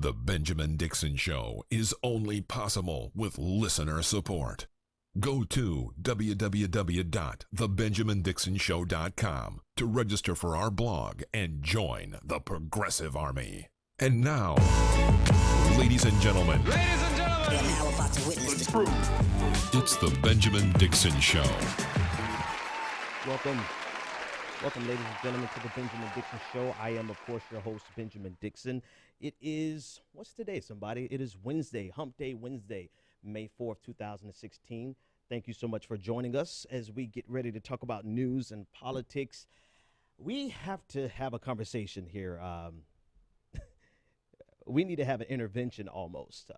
The Benjamin Dixon Show is only possible with listener support. Go to www.thebenjamindixonshow.com to register for our blog and join the Progressive Army. And now, ladies and gentlemen, We are now about to witness the truth. it's the Benjamin Dixon Show. Welcome, ladies and gentlemen, to the Benjamin Dixon Show. I am, of course, your host, Benjamin Dixon. It is, what's today, somebody? It is Wednesday, Hump Day Wednesday, May 4th, 2016. Thank you so much for joining us as we get ready to talk about news and politics. We have to have a conversation here. We need to have an intervention almost,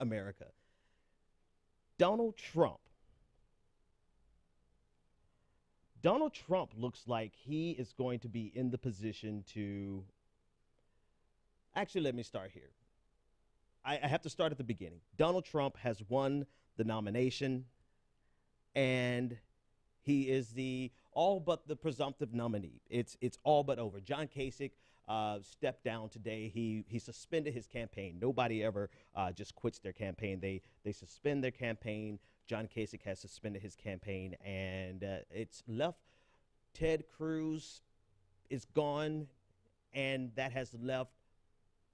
America. Donald Trump looks like he is going to be in the position to, actually, let me start here. I have to start at the beginning. Donald Trump has won the nomination, and he is the all but the presumptive nominee. It's all but over. John Kasich stepped down today. He suspended his campaign. Nobody ever just quits their campaign. They suspend their campaign. John Kasich has suspended his campaign, and it's left Ted Cruz is gone, and that has left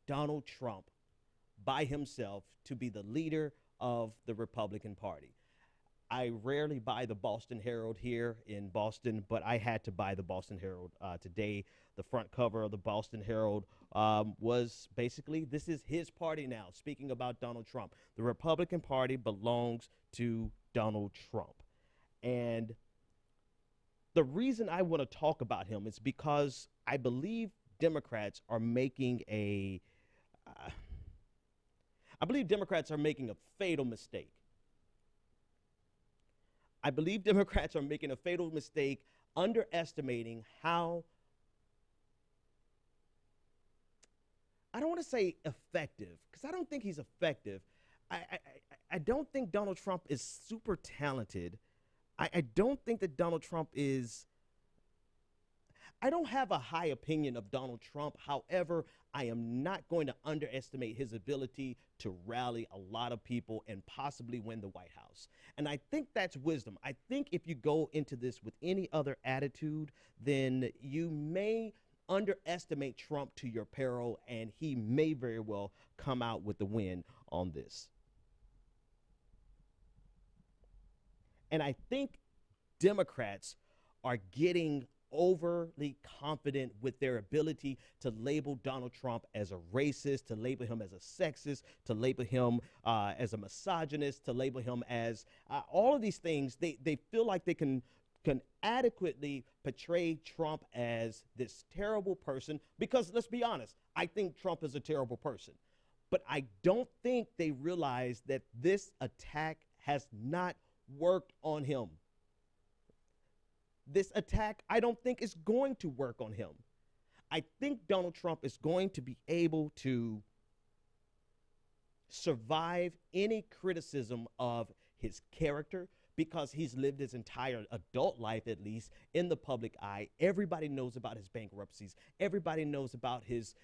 Donald Trump by himself to be the leader of the Republican Party. I rarely buy the Boston Herald here in Boston, but I had to buy the Boston Herald today. The front cover of the Boston Herald was basically, this is his party now. Speaking about Donald Trump, the Republican Party belongs to Donald Trump. And the reason I want to talk about him is because I believe Democrats are making a fatal mistake. I believe Democrats are making a fatal mistake underestimating how, I don't want to say effective, because I don't think he's effective. I don't think Donald Trump is super talented. I don't think that Donald Trump is, I don't have a high opinion of Donald Trump. However, I am not going to underestimate his ability to rally a lot of people and possibly win the White House. And I think that's wisdom. I think if you go into this with any other attitude, then you may underestimate Trump to your peril, and he may very well come out with the win on this. And I think Democrats are getting overly confident with their ability to label Donald Trump as a racist, to label him as a sexist, to label him as a misogynist, to label him as all of these things. They feel like they can adequately portray Trump as this terrible person, because let's be honest, I think Trump is a terrible person. But I don't think they realize that this attack has not worked on him. This attack, I don't think, is going to work on him. I think Donald Trump is going to be able to survive any criticism of his character, because he's lived his entire adult life, at least, in the public eye. Everybody knows about his bankruptcies. Everybody knows about his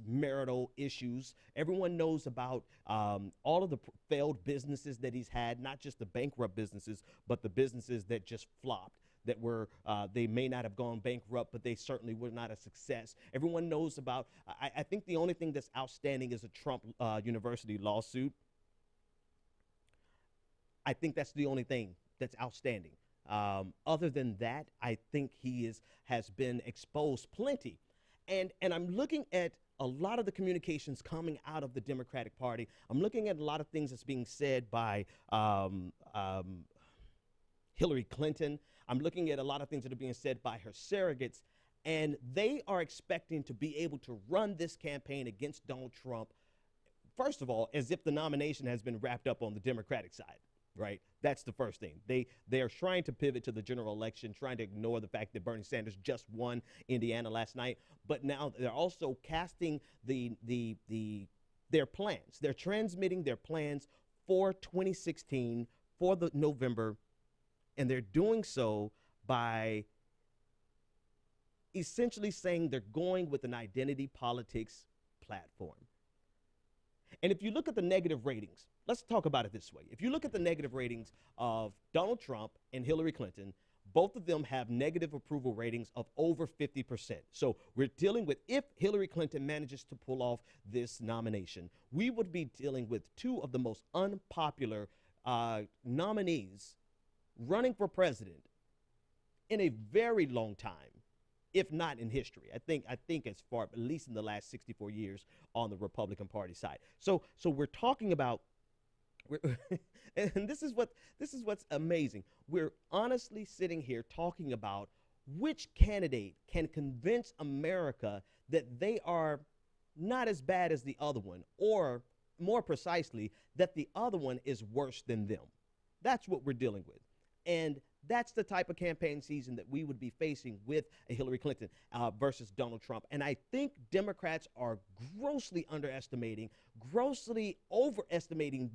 marital issues. Everyone knows about all of the failed businesses that he's had, not just the bankrupt businesses, but the businesses that just flopped, that were, they may not have gone bankrupt, but they certainly were not a success. Everyone knows about, I think the only thing that's outstanding is a Trump University lawsuit. I think that's the only thing that's outstanding. Other than that, I think he has been exposed plenty. And I'm looking at a lot of the communications coming out of the Democratic Party. I'm looking at a lot of things that's being said by Hillary Clinton. I'm looking at a lot of things that are being said by her surrogates. And they are expecting to be able to run this campaign against Donald Trump, first of all, as if the nomination has been wrapped up on the Democratic side. Right? That's the first thing. They are trying to pivot to the general election, trying to ignore the fact that Bernie Sanders just won Indiana last night. But now they're also casting their plans. They're transmitting their plans for 2016, for the November, and they're doing so by essentially saying they're going with an identity politics platform. And if you look at the negative ratings, let's talk about it this way. If you look at the negative ratings of Donald Trump and Hillary Clinton, both of them have negative approval ratings of over 50%. So we're dealing with, if Hillary Clinton manages to pull off this nomination, we would be dealing with two of the most unpopular nominees running for president in a very long time, if not in history. I think as far, at least in the last 64 years on the Republican Party side. So we're talking about, and this is what's amazing. We're honestly sitting here talking about which candidate can convince America that they are not as bad as the other one, or more precisely, that the other one is worse than them. That's what we're dealing with. And that's the type of campaign season that we would be facing with a Hillary Clinton versus Donald Trump. And I think Democrats are grossly overestimating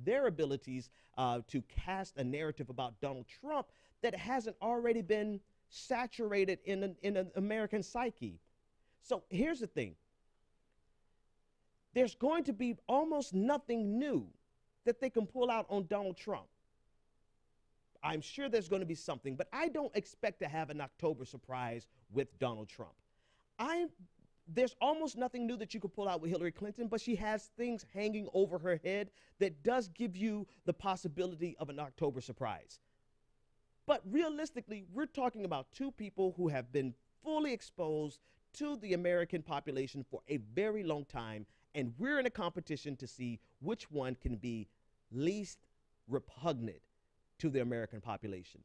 their abilities to cast a narrative about Donald Trump that hasn't already been saturated in an American psyche. So here's the thing. There's going to be almost nothing new that they can pull out on Donald Trump. I'm sure there's going to be something, but I don't expect to have an October surprise with Donald Trump. There's almost nothing new that you could pull out with Hillary Clinton, but she has things hanging over her head that does give you the possibility of an October surprise. But realistically, we're talking about two people who have been fully exposed to the American population for a very long time, and we're in a competition to see which one can be least repugnant to the American population.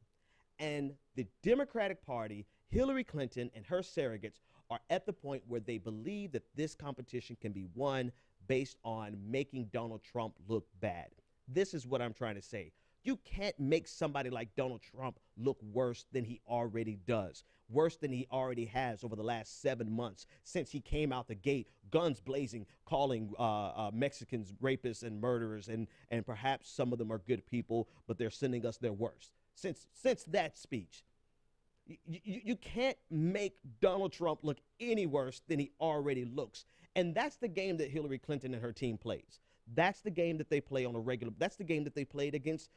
And the Democratic Party, Hillary Clinton and her surrogates, are at the point where they believe that this competition can be won based on making Donald Trump look bad. This is what I'm trying to say. You can't make somebody like Donald Trump look worse than he already does, worse than he already has over the last 7 months since he came out the gate, guns blazing, calling Mexicans rapists and murderers, and perhaps some of them are good people, but they're sending us their worst. Since that speech, you can't make Donald Trump look any worse than he already looks. And that's the game that Hillary Clinton and her team plays. That's the game that they play on a regular. That's the game that they played against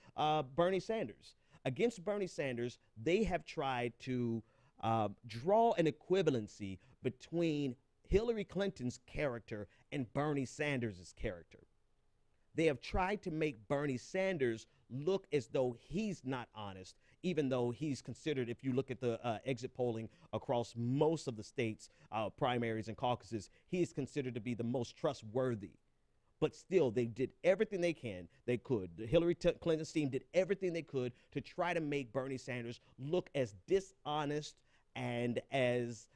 Bernie Sanders. Against Bernie Sanders, they have tried to draw an equivalency between Hillary Clinton's character and Bernie Sanders' character. They have tried to make Bernie Sanders look as though he's not honest, even though he's considered, if you look at the exit polling across most of the states, primaries and caucuses, he is considered to be the most trustworthy. But still, they did everything they could. The Hillary Clinton's team did everything they could to try to make Bernie Sanders look as dishonest and as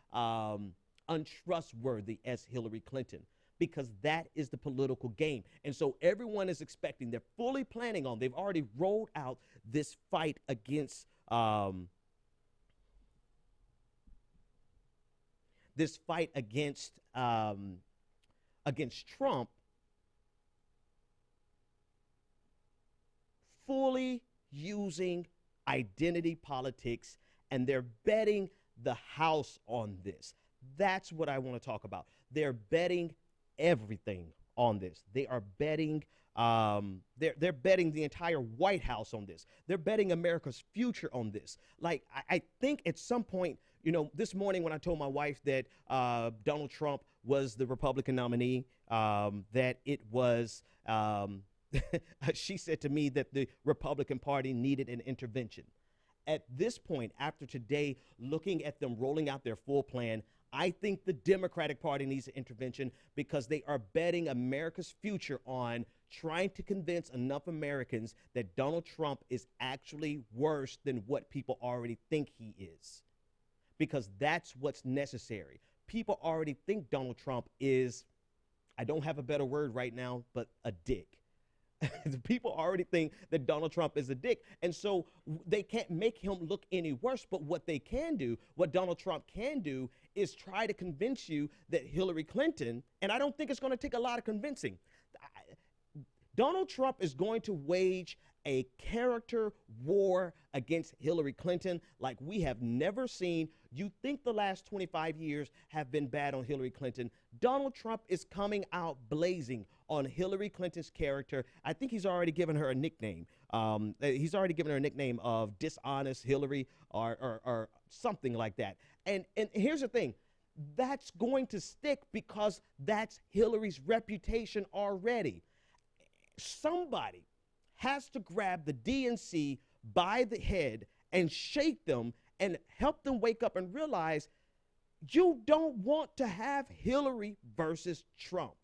untrustworthy as Hillary Clinton, because that is the political game. And so everyone is expecting, they're fully planning on, they've already rolled out this fight against Trump, fully using identity politics, and they're betting the house on this. That's what I want to talk about. They're betting everything on this. They are betting they're betting the entire White House on this. They're betting America's future on this. Like, I think at some point, this morning when I told my wife that Donald Trump was the Republican nominee, that it was she said to me that the Republican Party needed an intervention. At this point, after today, looking at them rolling out their full plan, I think the Democratic Party needs an intervention, because they are betting America's future on trying to convince enough Americans that Donald Trump is actually worse than what people already think he is, because that's what's necessary. People already think Donald Trump is, I don't have a better word right now, but a dick. People already think that Donald Trump is a dick, and so they can't make him look any worse. But what they can do, what Donald Trump can do, is try to convince you that Hillary Clinton, and I don't think it's going to take a lot of convincing. Donald Trump is going to wage a character war against Hillary Clinton like we have never seen. You think the last 25 years have been bad on Hillary Clinton. Donald Trump is coming out blazing on Hillary Clinton's character. I think he's already given her a nickname. He's already given her a nickname of Dishonest Hillary or something like that. And here's the thing. That's going to stick because that's Hillary's reputation already. Somebody has to grab the DNC by the head and shake them and help them wake up and realize you don't want to have Hillary versus Trump.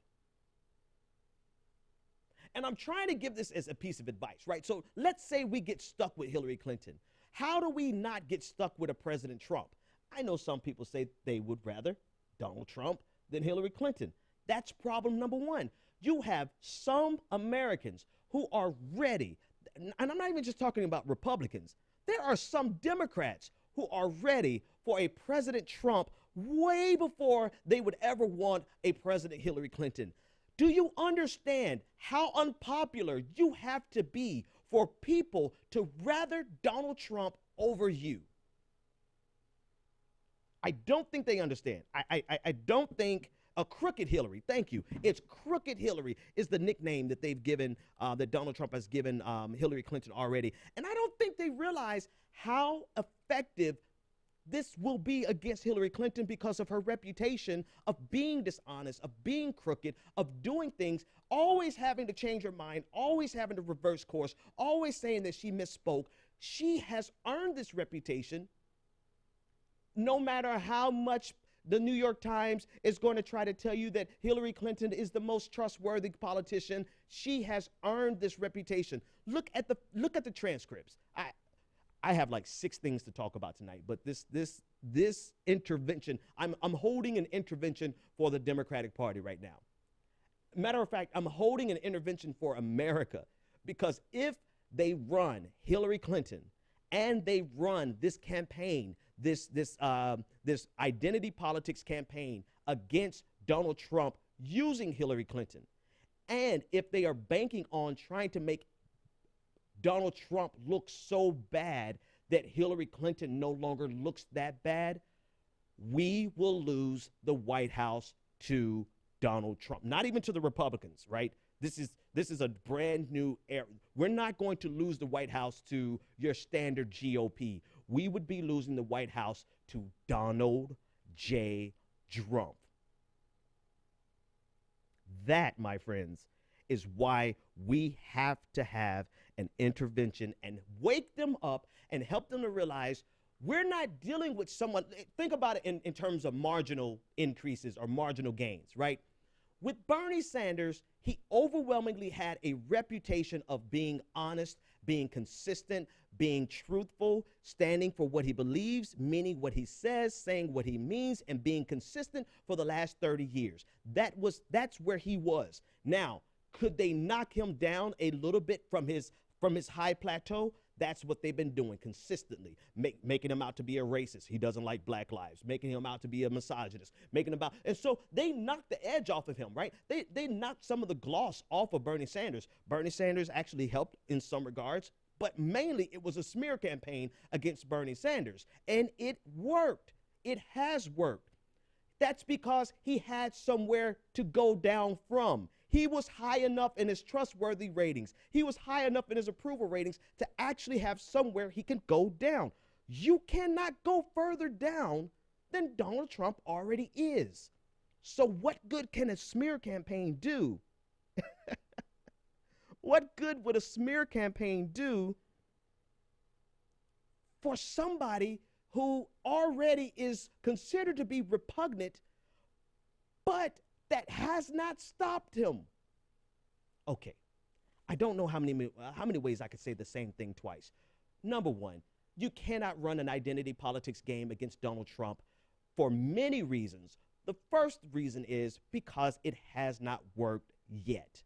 And I'm trying to give this as a piece of advice, right? So let's say we get stuck with Hillary Clinton. How do we not get stuck with a President Trump? I know some people say they would rather Donald Trump than Hillary Clinton. That's problem number one. You have some Americans who are ready, and I'm not even just talking about Republicans. There are some Democrats who are ready for a President Trump way before they would ever want a President Hillary Clinton. Do you understand how unpopular you have to be for people to rather Donald Trump over you? I don't think they understand. I don't think a crooked Hillary, thank you. It's crooked Hillary is the nickname that they've given, that Donald Trump has given Hillary Clinton already. And I don't think they realize how effective this will be against Hillary Clinton because of her reputation of being dishonest, of being crooked, of doing things, always having to change her mind, always having to reverse course, always saying that she misspoke. She has earned this reputation no matter how much the New York Times is going to try to tell you that Hillary Clinton is the most trustworthy politician. She has earned this reputation. Look at the transcripts. I have like 6 things to talk about tonight, but this intervention, I'm holding an intervention for the Democratic Party right now. Matter of fact, I'm holding an intervention for America because if they run Hillary Clinton and they run this campaign, this identity politics campaign against Donald Trump using Hillary Clinton, and if they are banking on trying to make Donald Trump looks so bad that Hillary Clinton no longer looks that bad, we will lose the White House to Donald Trump. Not even to the Republicans, right? This is a brand new era. We're not going to lose the White House to your standard GOP. We would be losing the White House to Donald J. Trump. That, my friends, is why we have to have an intervention and wake them up and help them to realize we're not dealing with someone. Think about it in terms of marginal increases or marginal gains, right? With Bernie Sanders, he overwhelmingly had a reputation of being honest, being consistent, being truthful, standing for what he believes, meaning what he says, saying what he means, and being consistent for the last 30 years. That's where he was. Now, could they knock him down a little bit from his high plateau? That's what they've been doing consistently, making him out to be a racist. He doesn't like black lives, making him out to be a misogynist, and so they knocked the edge off of him, right? They knocked some of the gloss off of Bernie Sanders. Bernie Sanders actually helped in some regards, but mainly it was a smear campaign against Bernie Sanders, and it worked. It has worked. That's because he had somewhere to go down from. He was high enough in his trustworthy ratings. He was high enough in his approval ratings to actually have somewhere he can go down. You cannot go further down than Donald Trump already is. So what good can a smear campaign do? What good would a smear campaign do for somebody who already is considered to be repugnant, but that has not stopped him? Okay, I don't know how many ways I could say the same thing twice. Number one, you cannot run an identity politics game against Donald Trump for many reasons. The first reason is because it has not worked yet.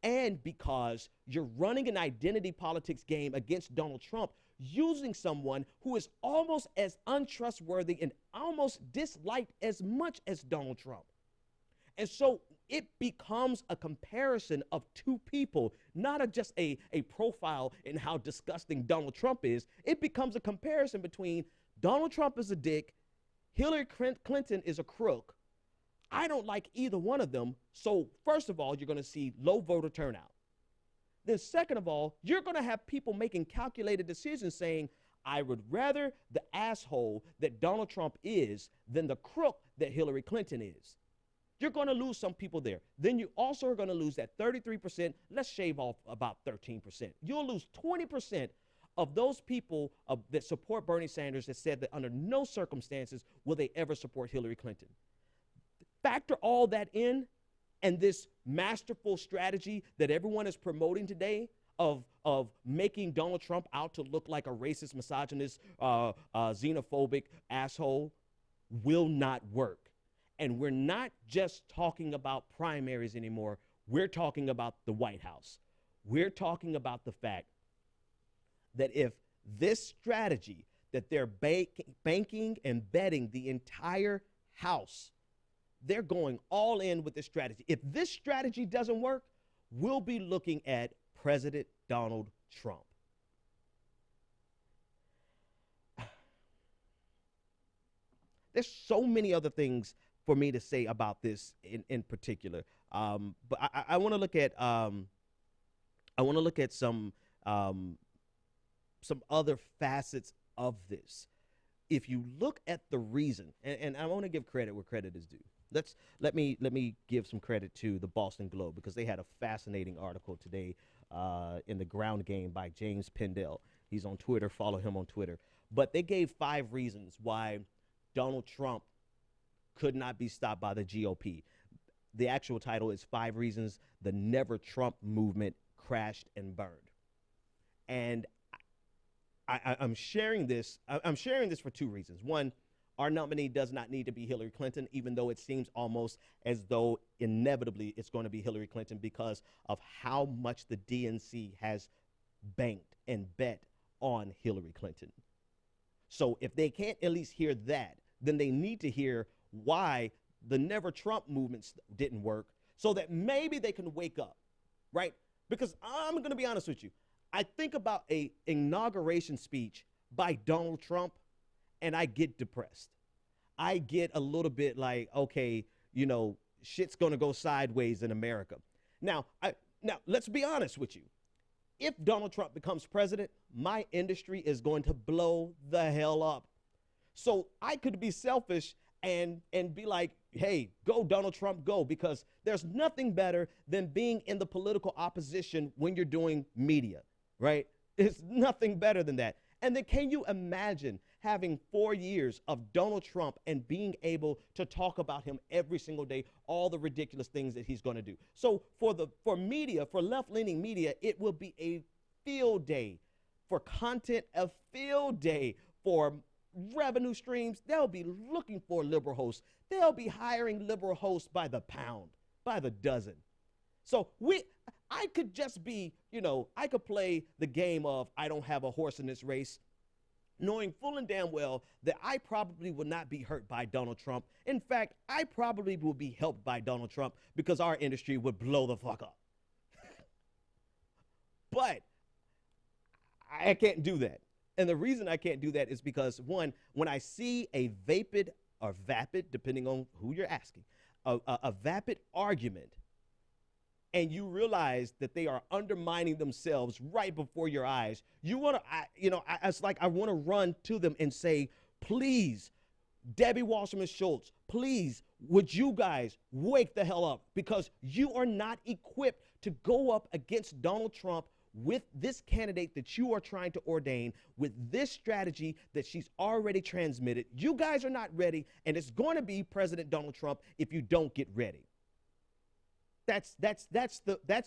And because you're running an identity politics game against Donald Trump using someone who is almost as untrustworthy and almost disliked as much as Donald Trump. And so it becomes a comparison of two people, not just a profile in how disgusting Donald Trump is. It becomes a comparison between Donald Trump is a dick, Hillary Clinton is a crook. I don't like either one of them. So first of all, you're going to see low voter turnout. Then second of all, you're going to have people making calculated decisions saying, I would rather the asshole that Donald Trump is than the crook that Hillary Clinton is. You're going to lose some people there. Then you also are going to lose that 33%. Let's shave off about 13%. You'll lose 20% of those people that support Bernie Sanders that said that under no circumstances will they ever support Hillary Clinton. Factor all that in, and this masterful strategy that everyone is promoting today of making Donald Trump out to look like a racist, misogynist, xenophobic asshole will not work. And we're not just talking about primaries anymore. We're talking about the White House. We're talking about the fact that if this strategy that they're banking and betting the entire House, they're going all in with this strategy. If this strategy doesn't work, we'll be looking at President Donald Trump. There's so many other things for me to say about this in particular, but I want to look at some other facets of this. If you look at the reason, and I want to give credit where credit is due. Let me give some credit to the Boston Globe, because they had a fascinating article today in the Ground Game by James Pendell. He's on Twitter. Follow him on Twitter. But they gave 5 reasons why Donald Trump could not be stopped by the GOP. The actual title is 5 Reasons the Never Trump Movement Crashed and Burned. And I'm sharing this. I'm sharing this for 2 reasons. One, our nominee does not need to be Hillary Clinton, even though it seems almost as though inevitably it's going to be Hillary Clinton because of how much the DNC has banked and bet on Hillary Clinton. So if they can't at least hear that, then they need to hear why the Never Trump movements didn't work, so that maybe they can wake up, right? Because I'm going to be honest with you. I think about an inauguration speech by Donald Trump, and I get depressed. I get a little bit like, okay, you know, shit's going to go sideways in America. Now, let's be honest with you. If Donald Trump becomes president, my industry is going to blow the hell up. So I could be selfish and be like, hey, go Donald Trump, go, because there's nothing better than being in the political opposition when you're doing media, right? It's nothing better than that. And then can you imagine having 4 years of Donald Trump and being able to talk about him every single day, all the ridiculous things that he's going to do? So for media, for left-leaning media, it will be a field day. For content, a field day. For revenue streams, they'll be looking for liberal hosts. They'll be hiring liberal hosts by the pound, by the dozen. So I could just be, I could play the game of I don't have a horse in this race, knowing full and damn well that I probably would not be hurt by Donald Trump. In fact, I probably will be helped by Donald Trump because our industry would blow the fuck up. But I can't do that. And the reason I can't do that is because, one, when I see a vapid or vapid, depending on who you're asking, a vapid argument, and you realize that they are undermining themselves right before your eyes, you want to, it's like I want to run to them and say, please, Debbie Wasserman Schultz, please, would you guys wake the hell up? Because you are not equipped to go up against Donald Trump with this candidate that you are trying to ordain, with this strategy that she's already transmitted. You guys are not ready, and it's going to be President Donald Trump if you don't get ready. That's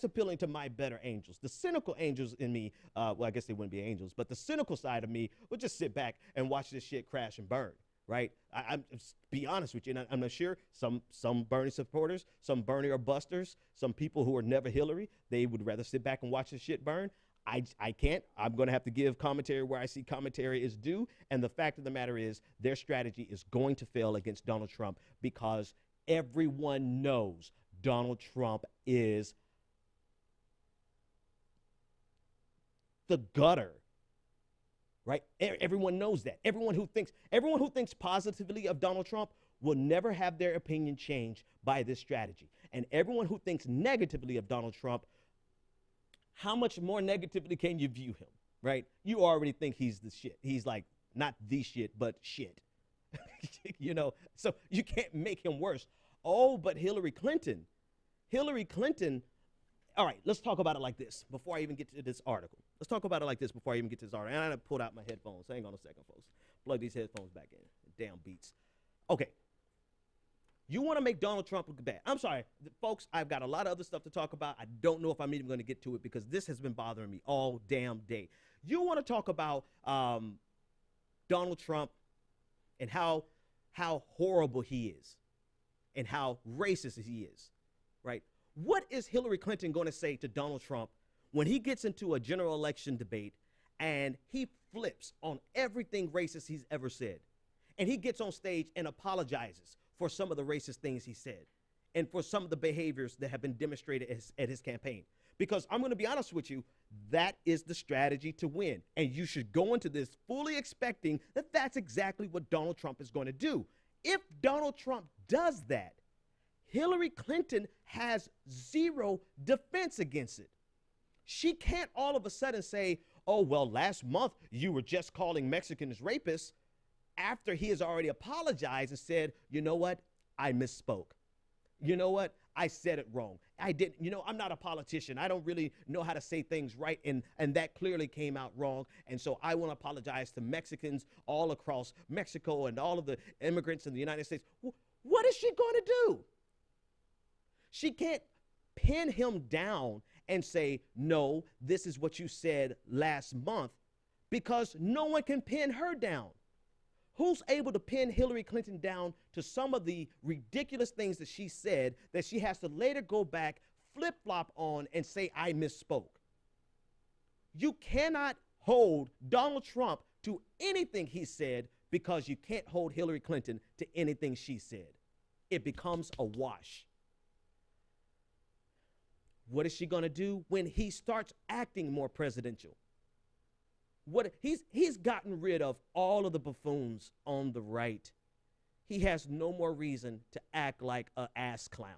appealing to my better angels. The cynical angels in me, well, I guess they wouldn't be angels, but the cynical side of me would just sit back and watch this shit crash and burn, right? I'm be honest with you, and I'm not sure, some Bernie supporters, some Bernie or busters, some people who are never Hillary, they would rather sit back and watch this shit burn. I can't. I'm going to have to give commentary where I see commentary is due, and the fact of the matter is their strategy is going to fail against Donald Trump because everyone knows Donald Trump is the gutter, right? Everyone knows that. Everyone who thinks positively of Donald Trump will never have their opinion changed by this strategy. And everyone who thinks negatively of Donald Trump, how much more negatively can you view him, right? You already think he's the shit. He's like not the shit, but shit. You know, so you can't make him worse. Oh, but Hillary Clinton, all right, let's talk about it like this before I even get to this article. Let's talk about it like this before I even get to this article. And I pulled out my headphones. Hang on a second, folks. Plug these headphones back in. Damn beats. Okay. You want to make Donald Trump look bad. I'm sorry, folks, I've got a lot of other stuff to talk about. I don't know if I'm even going to get to it because this has been bothering me all damn day. You want to talk about Donald Trump and how horrible he is and how racist he is, right? What is Hillary Clinton going to say to Donald Trump when he gets into a general election debate and he flips on everything racist he's ever said? And he gets on stage and apologizes for some of the racist things he said and for some of the behaviors that have been demonstrated at his campaign. Because I'm going to be honest with you, that is the strategy to win. And you should go into this fully expecting that that's exactly what Donald Trump is going to do. If Donald Trump does that, Hillary Clinton has zero defense against it. She can't all of a sudden say, oh, well, last month you were just calling Mexicans rapists, after he has already apologized and said, you know what, I misspoke. You know what, I said it wrong. I didn't, you know, I'm not a politician. I don't really know how to say things right, and that clearly came out wrong. And so I want to apologize to Mexicans all across Mexico and all of the immigrants in the United States. What is she going to do? She can't pin him down and say, no, this is what you said last month, because no one can pin her down. Who's able to pin Hillary Clinton down to some of the ridiculous things that she said that she has to later go back, flip-flop on, and say, I misspoke? You cannot hold Donald Trump to anything he said because you can't hold Hillary Clinton to anything she said. It becomes a wash. What is she going to do when he starts acting more presidential? He's gotten rid of all of the buffoons on the right. He has no more reason to act like an ass clown.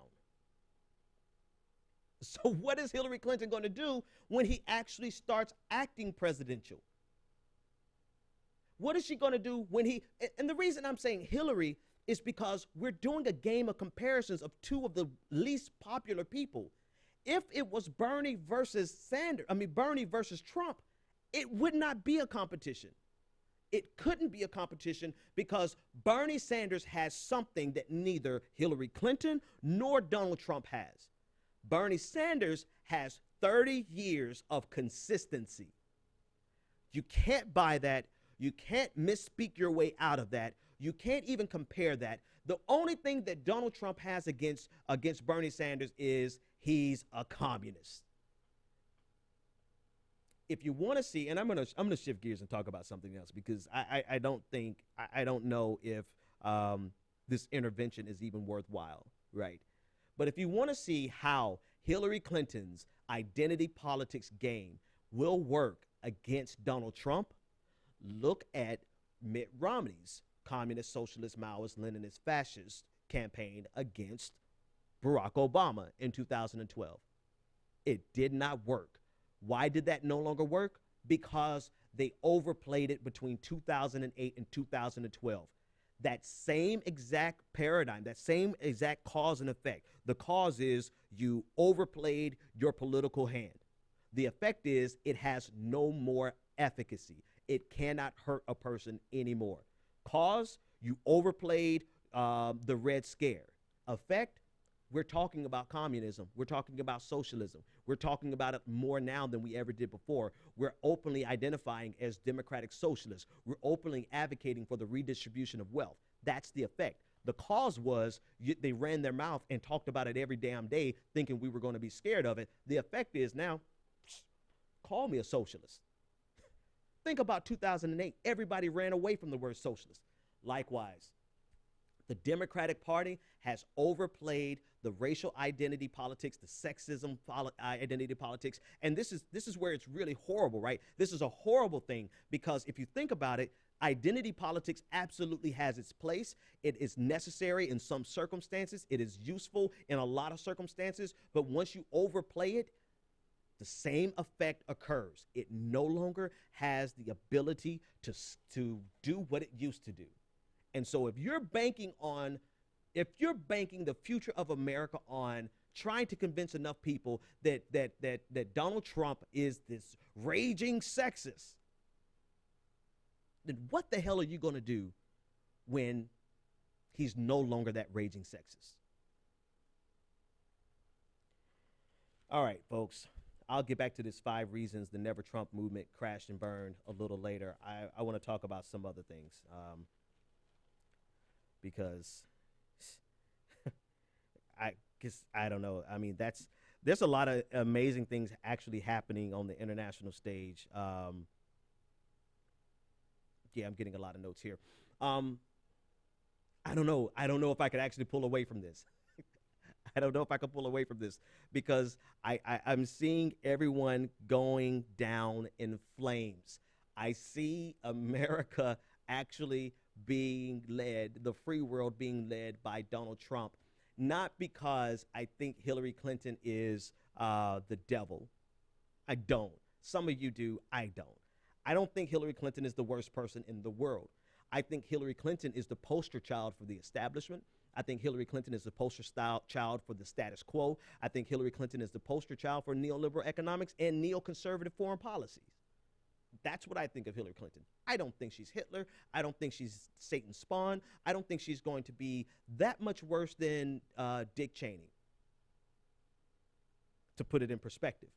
So what is Hillary Clinton going to do when he actually starts acting presidential? What is she going to do when and the reason I'm saying Hillary is because we're doing a game of comparisons of two of the least popular people. If it was Bernie versus Trump, it would not be a competition. It couldn't be a competition because Bernie Sanders has something that neither Hillary Clinton nor Donald Trump has. Bernie Sanders has 30 years of consistency. You can't buy that. You can't misspeak your way out of that. You can't even compare that. The only thing that Donald Trump has against Bernie Sanders is he's a communist. If you want to see, and I'm gonna shift gears and talk about something else because I don't know if this intervention is even worthwhile, right? But if you want to see how Hillary Clinton's identity politics game will work against Donald Trump, look at Mitt Romney's communist, socialist, Maoist, Leninist, fascist campaign against Barack Obama in 2012. It did not work. Why did that no longer work? Because they overplayed it between 2008 and 2012. That same exact paradigm, that same exact cause and effect. The cause is you overplayed your political hand. The effect is it has no more efficacy. It cannot hurt a person anymore. Cause, you overplayed the Red Scare. Effect, we're talking about communism. We're talking about socialism. We're talking about it more now than we ever did before. We're openly identifying as democratic socialists. We're openly advocating for the redistribution of wealth. That's the effect. The cause was they ran their mouth and talked about it every damn day thinking we were going to be scared of it. The effect is now, call me a socialist. Think about 2008. Everybody ran away from the word socialist. Likewise, The Democratic Party has overplayed the racial identity politics, the sexism identity politics, and this is where it's really horrible, right? This is a horrible thing because if you think about it, identity politics absolutely has its place. It is necessary in some circumstances. It is useful in a lot of circumstances, but once you overplay it, the same effect occurs. It no longer has the ability to do what it used to do. And so if you're banking the future of America on trying to convince enough people that Donald Trump is this raging sexist, then what the hell are you going to do when he's no longer that raging sexist? All right, folks. I'll get back to this 5 reasons the Never Trump movement crashed and burned a little later. I want to talk about some other things because I don't know. I mean, there's a lot of amazing things actually happening on the international stage. Yeah, I'm getting a lot of notes here. I don't know. I don't know if I could actually pull away from this. I don't know if I can pull away from this because I'm seeing everyone going down in flames. I see America actually being led, the free world being led by Donald Trump, not because I think Hillary Clinton is the devil. I don't. Some of you do. I don't. I don't think Hillary Clinton is the worst person in the world. I think Hillary Clinton is the poster child for the establishment. I think Hillary Clinton is the poster child for the status quo. I think Hillary Clinton is the poster child for neoliberal economics and neoconservative foreign policies. That's what I think of Hillary Clinton. I don't think she's Hitler. I don't think she's Satan's spawn. I don't think she's going to be that much worse than Dick Cheney, to put it in perspective,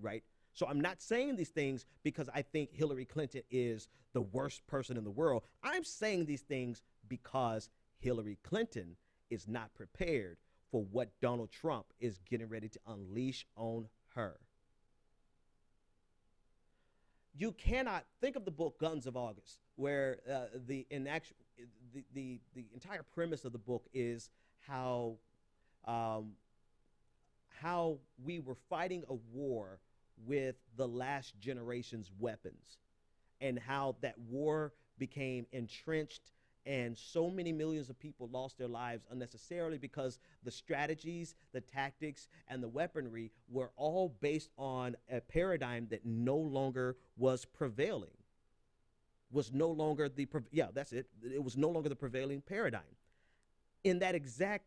right? So I'm not saying these things because I think Hillary Clinton is the worst person in the world. I'm saying these things because Hillary Clinton is not prepared for what Donald Trump is getting ready to unleash on her. You cannot think of the book Guns of August, where the entire premise of the book is how we were fighting a war with the last generation's weapons, and how that war became entrenched and so many millions of people lost their lives unnecessarily because the strategies, the tactics, and the weaponry were all based on a paradigm that no longer was prevailing. Was no longer the, that's it. It was no longer the prevailing paradigm. In that exact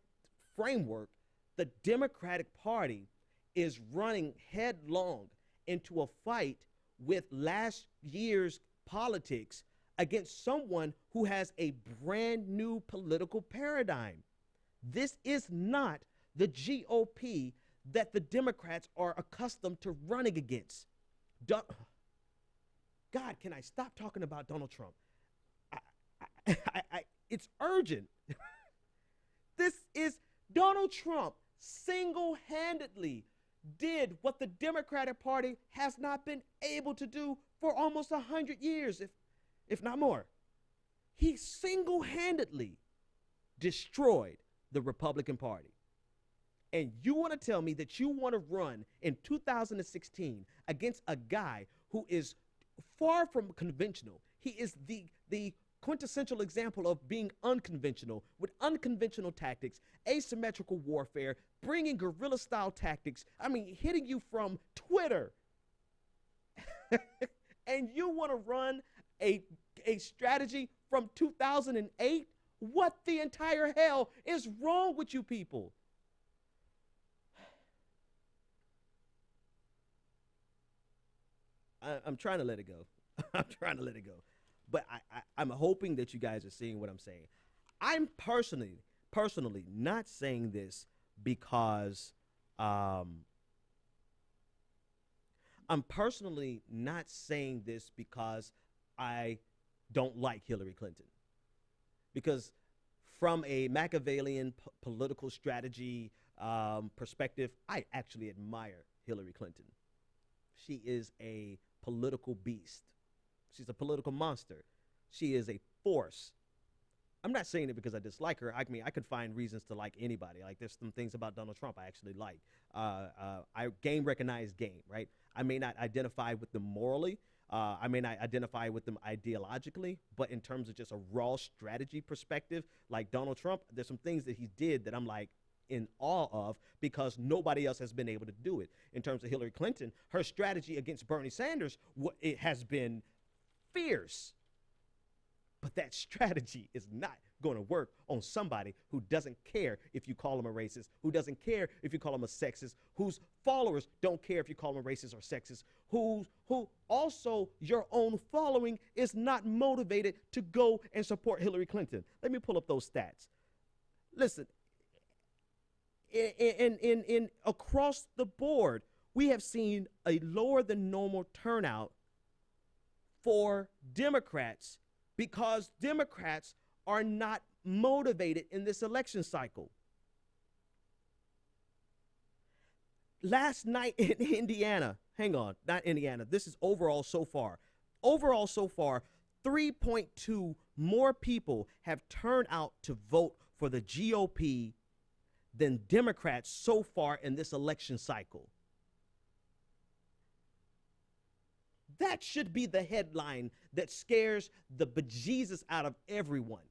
framework, the Democratic Party is running headlong into a fight with last year's politics against someone who has a brand new political paradigm. This is not the GOP that the Democrats are accustomed to running against. God, can I stop talking about Donald Trump? It's urgent. This is Donald Trump single-handedly did what the Democratic Party has not been able to do for almost 100 years, if not more. He single-handedly destroyed the Republican Party. And you want to tell me that you want to run in 2016 against a guy who is far from conventional. He is the quintessential example of being unconventional, with unconventional tactics, asymmetrical warfare, bringing guerrilla-style tactics, hitting you from Twitter. And you want to run a strategy from 2008? What the entire hell is wrong with you people? I'm trying to let it go. I'm trying to let it go. But I'm hoping that you guys are seeing what I'm saying. I'm personally not saying this because I'm personally not saying this because I don't like Hillary Clinton. Because from a Machiavellian political strategy perspective, I actually admire Hillary Clinton. She is a political beast. She's a political monster. She is a force. I'm not saying it because I dislike her. I mean, I could find reasons to like anybody. Like, there's some things about Donald Trump I actually like. I game recognize game, right? I may not identify with them morally. I may not identify with them ideologically, but in terms of just a raw strategy perspective, like Donald Trump, there's some things that he did that I'm like in awe of because nobody else has been able to do it. In terms of Hillary Clinton, her strategy against Bernie Sanders, it has been fierce. But that strategy is not going to work on somebody who doesn't care if you call them a racist, who doesn't care if you call them a sexist, whose followers don't care if you call them racist or sexist, who also your own following is not motivated to go and support Hillary Clinton. Let me pull up those stats. Listen, in across the board, we have seen a lower than normal turnout for Democrats because Democrats are not motivated in this election cycle. Last night in Indiana, hang on, not Indiana, this is overall so far. Overall so far, 3.2 more people have turned out to vote for the GOP than Democrats so far in this election cycle. That should be the headline that scares the bejesus out of everyone.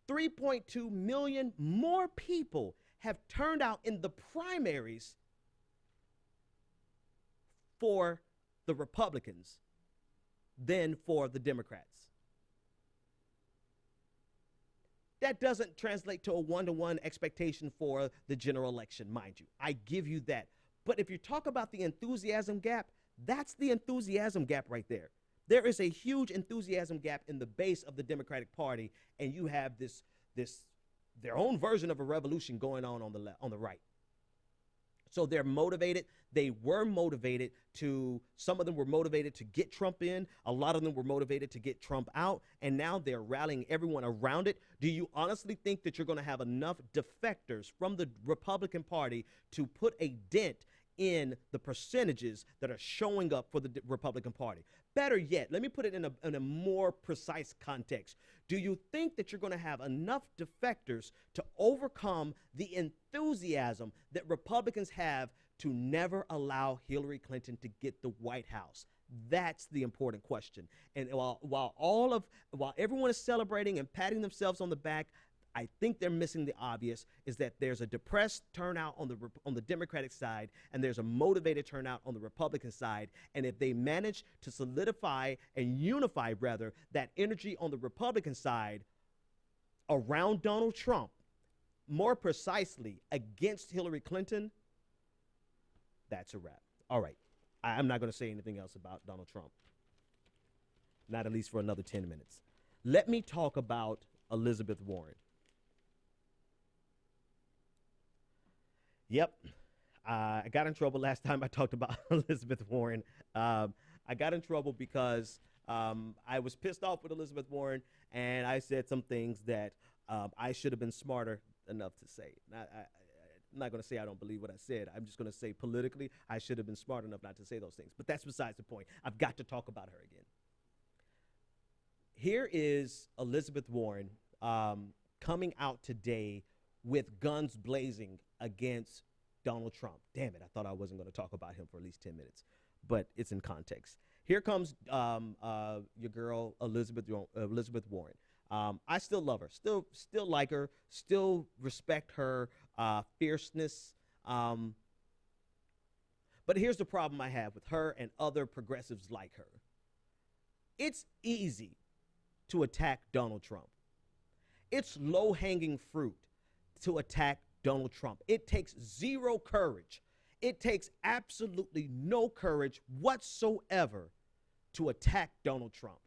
3.2 million more people have turned out in the primaries for the Republicans than for the Democrats. That doesn't translate to a one-to-one expectation for the general election, mind you. I give you that. But if you talk about the enthusiasm gap, that's the enthusiasm gap right there. There is a huge enthusiasm gap in the base of the Democratic Party, and you have this their own version of a revolution going on the left, on the right. So they're motivated. They were motivated to, some of them were motivated to get Trump in. A lot of them were motivated to get Trump out. And now they're rallying everyone around it. Do you honestly think that you're going to have enough defectors from the Republican Party to put a dent in the percentages that are showing up for the Republican Party? Better yet, let me put it in a more precise context. Do you think that you're going to have enough defectors to overcome the enthusiasm that Republicans have to never allow Hillary Clinton to get the White House? That's the important question. And while everyone is celebrating and patting themselves on the back, I think they're missing the obvious, is that there's a depressed turnout on the Democratic side, and there's a motivated turnout on the Republican side. And if they manage to solidify and unify, rather, that energy on the Republican side around Donald Trump, more precisely against Hillary Clinton, that's a wrap. All right. I'm not going to say anything else about Donald Trump, not at least for another 10 minutes. Let me talk about Elizabeth Warren. Yep, I got in trouble last time I talked about Elizabeth Warren. I got in trouble because I was pissed off with Elizabeth Warren, and I said some things that I should have been smarter enough to say. I'm not going to say I don't believe what I said. I'm just going to say politically I should have been smart enough not to say those things. But that's besides the point. I've got to talk about her again. Here is Elizabeth Warren coming out today with guns blazing against Donald Trump. Damn it, I thought I wasn't going to talk about him for at least 10 minutes, but it's in context. Here comes your girl, Elizabeth Warren. I still love her, still like her, still respect her fierceness. But here's the problem I have with her and other progressives like her. It's easy to attack Donald Trump. It's low-hanging fruit to attack Donald Trump. It takes zero courage. It takes absolutely no courage whatsoever to attack Donald Trump.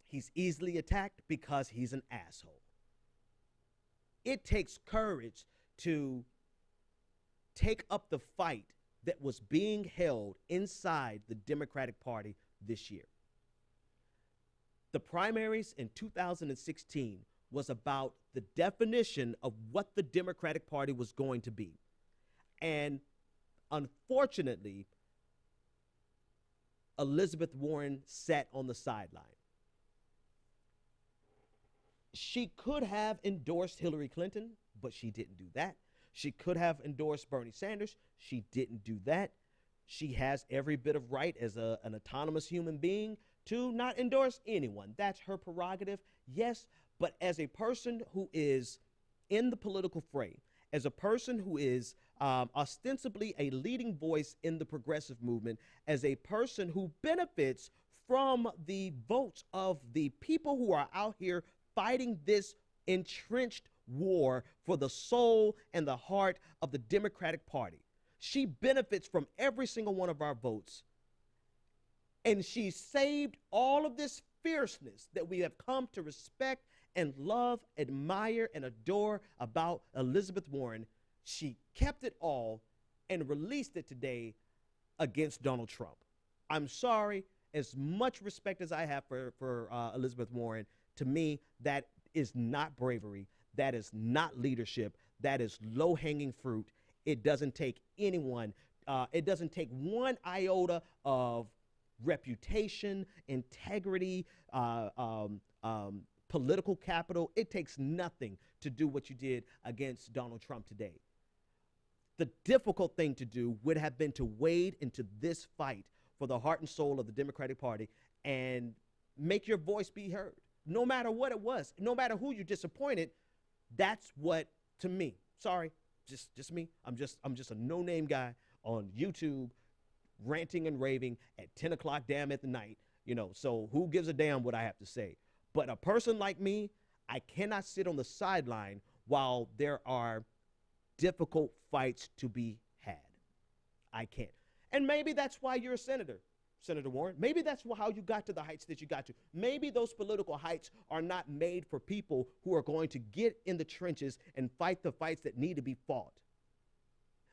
He's easily attacked because he's an asshole. It takes courage to take up the fight that was being held inside the Democratic Party this year. The primaries in 2016 was about the definition of what the Democratic Party was going to be. And unfortunately, Elizabeth Warren sat on the sideline. She could have endorsed Hillary Clinton, but she didn't do that. She could have endorsed Bernie Sanders. She didn't do that. She has every bit of right as an autonomous human being to not endorse anyone. That's her prerogative, yes. But as a person who is in the political fray, as a person who is ostensibly a leading voice in the progressive movement, as a person who benefits from the votes of the people who are out here fighting this entrenched war for the soul and the heart of the Democratic Party. She benefits from every single one of our votes. And she saved all of this fierceness that we have come to respect and love, admire, and adore about Elizabeth Warren. She kept it all and released it today against Donald Trump. I'm sorry, as much respect as I have for Elizabeth Warren, to me, that is not bravery. That is not leadership. That is low-hanging fruit. It doesn't take anyone. It doesn't take one iota of reputation, integrity, political capital. It takes nothing to do what you did against Donald Trump today. The difficult thing to do would have been to wade into this fight for the heart and soul of the Democratic Party and make your voice be heard. No matter what it was, no matter who you disappointed, that's what, to me, sorry, just me. I'm just a no-name guy on YouTube ranting and raving at 10 o'clock damn at the night, so who gives a damn what I have to say? But a person like me, I cannot sit on the sideline while there are difficult fights to be had. I can't. And maybe that's why you're a senator, Senator Warren. Maybe that's how you got to the heights that you got to. Maybe those political heights are not made for people who are going to get in the trenches and fight the fights that need to be fought.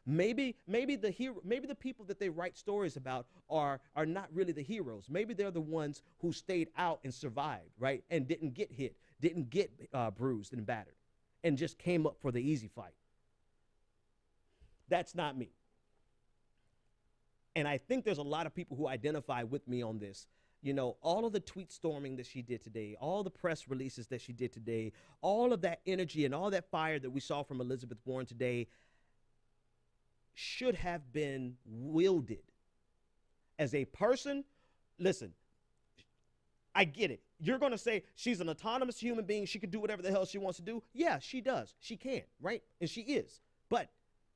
Maybe the people that they write stories about are not really the heroes. Maybe they're the ones who stayed out and survived, right? And didn't get hit, didn't get bruised and battered, and just came up for the easy fight. That's not me. And I think there's a lot of people who identify with me on this. All of the tweet storming that she did today, all the press releases that she did today, all of that energy and all that fire that we saw from Elizabeth Warren today should have been wielded as a person. Listen, I get it. You're going to say she's an autonomous human being. She can do whatever the hell she wants to do. Yeah, she does. She can, right? And she is. But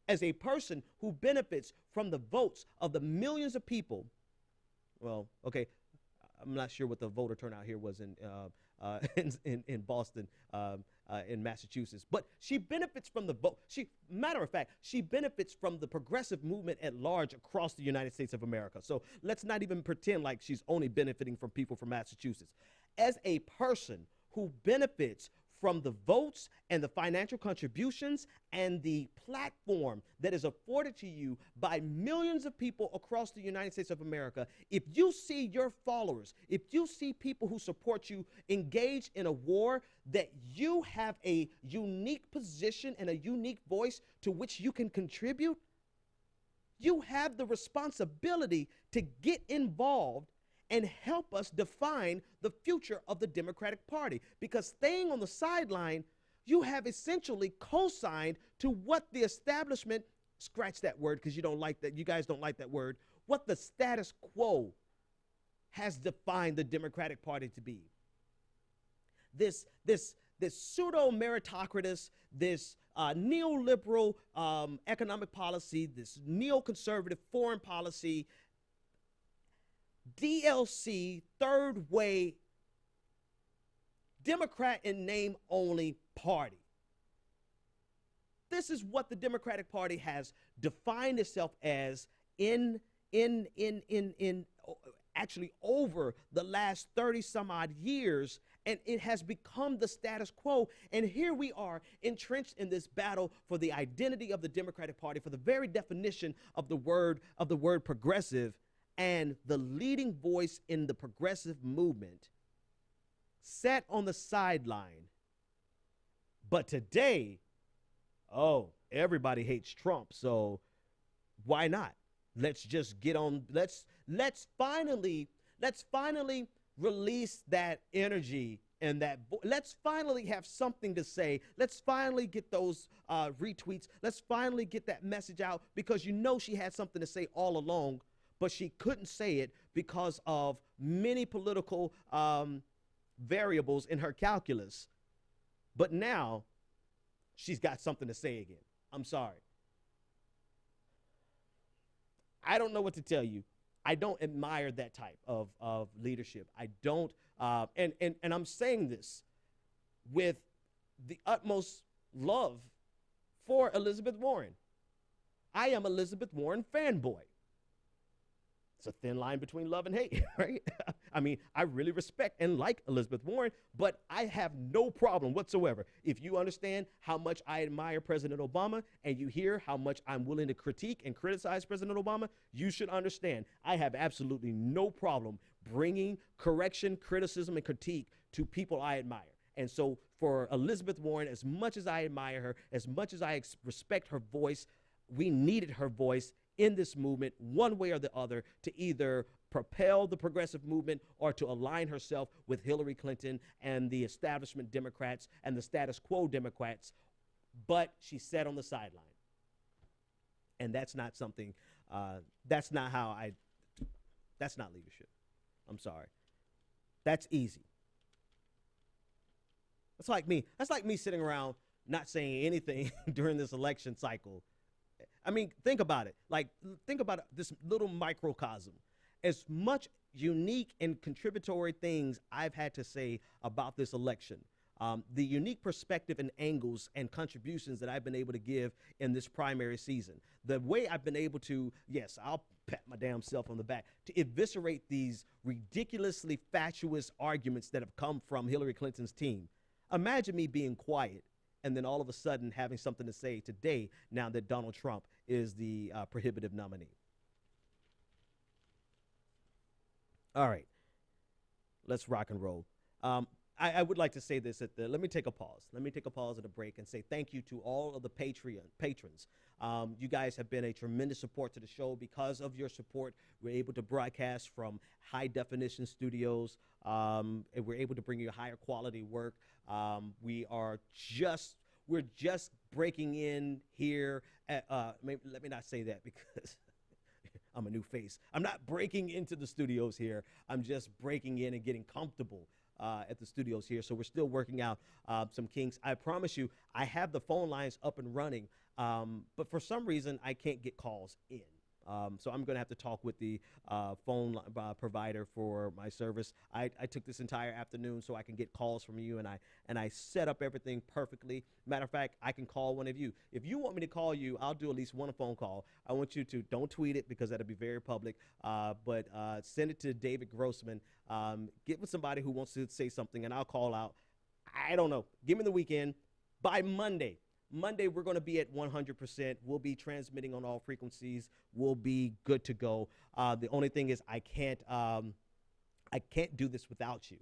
as a person who benefits from the votes of the millions of people, well, okay, I'm not sure what the voter turnout here was in Boston, in Massachusetts, but she benefits from the vote. Matter of fact, she benefits from the progressive movement at large across the United States of America. So let's not even pretend like she's only benefiting from people from Massachusetts. As a person who benefits from the votes and the financial contributions and the platform that is afforded to you by millions of people across the United States of America, if you see your followers, if you see people who support you engage in a war that you have a unique position and a unique voice to which you can contribute, you have the responsibility to get involved and help us define the future of the Democratic Party. Because staying on the sideline, you have essentially co-signed to what the establishment, scratch that word because you don't like that, you guys don't like that word, what the status quo has defined the Democratic Party to be. This pseudo-meritocratus, this neoliberal economic policy, this neoconservative foreign policy, DLC, third way, Democrat in name only party. This is what the Democratic Party has defined itself as actually over the last 30 some odd years, and it has become the status quo. And here we are entrenched in this battle for the identity of the Democratic Party, for the very definition of the word progressive. And the leading voice in the progressive movement sat on the sideline. But today, everybody hates Trump, so why not? Let's just get on. Let's finally release that energy And let's finally have something to say. Let's finally get those retweets. Let's finally get that message out, because she had something to say all along, but she couldn't say it because of many political variables in her calculus. But now she's got something to say again. I'm sorry. I don't know what to tell you. I don't admire that type of leadership. I don't, and I'm saying this with the utmost love for Elizabeth Warren. I am Elizabeth Warren fanboy. It's a thin line between love and hate, right? I mean, I really respect and like Elizabeth Warren, but I have no problem whatsoever. If you understand how much I admire President Obama, and you hear how much I'm willing to critique and criticize President Obama, you should understand I have absolutely no problem bringing correction, criticism, and critique to people I admire. And so for Elizabeth Warren, as much as I admire her, as much as I respect her voice, we needed her voice in this movement, one way or the other, to either propel the progressive movement or to align herself with Hillary Clinton and the establishment Democrats and the status quo Democrats. But she sat on the sideline. And that's not something, that's not leadership. I'm sorry. That's easy. That's like me. That's like me sitting around not saying anything during this election cycle. I mean, think about it. Think about this little microcosm. As much unique and contributory things I've had to say about this election, the unique perspective and angles and contributions that I've been able to give in this primary season, the way I've been able to, yes, I'll pat my damn self on the back, to eviscerate these ridiculously fatuous arguments that have come from Hillary Clinton's team. Imagine me being quiet and then all of a sudden having something to say today, now that Donald Trump is the prohibitive nominee. All right, let's rock and roll. I would like to say this let me take a pause. Let me take a pause and a break and say thank you to all of the patrons. You guys have been a tremendous support to the show. Because of your support, we're able to broadcast from high definition studios, and we're able to bring you higher quality work. We're just breaking in here. Let me not say that because I'm a new face. I'm not breaking into the studios here. I'm just breaking in and getting comfortable at the studios here. So we're still working out some kinks. I promise you, I have the phone lines up and running, but for some reason, I can't get calls in. So I'm going to have to talk with the phone provider for my service. I took this entire afternoon so I can get calls from you, and I set up everything perfectly. Matter of fact, I can call one of you. If you want me to call you, I'll do at least one phone call. I want you to, don't tweet it because that'll be very public, but send it to David Grossman. Get with somebody who wants to say something, and I'll call out. I don't know. Give me the weekend. By Monday, we're going to be at 100%. We'll be transmitting on all frequencies. We'll be good to go. The only thing is I can't do this without you.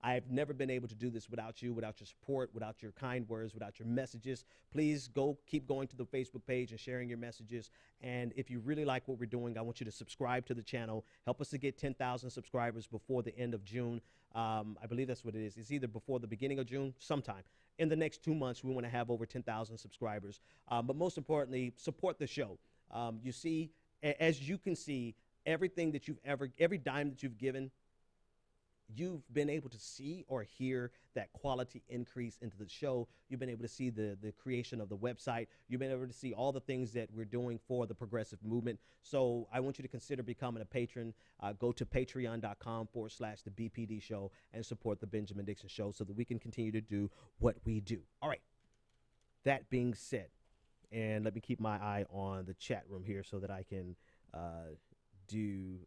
I've never been able to do this without you, without your support, without your kind words, without your messages. Please keep going to the Facebook page and sharing your messages. And if you really like what we're doing, I want you to subscribe to the channel. Help us to get 10,000 subscribers before the end of June. I believe that's what it is. It's either before the beginning of June, sometime. In the next 2 months, we want to have over 10,000 subscribers. But most importantly, support the show. You see, as you can see, every dime that you've given, you've been able to see or hear that quality increase into the show. You've been able to see the creation of the website. You've been able to see all the things that we're doing for the progressive movement. So I want you to consider becoming a patron. Go to patreon.com/the BPD show and support the Benjamin Dixon Show so that we can continue to do what we do. All right. That being said, and let me keep my eye on the chat room here so that I can do...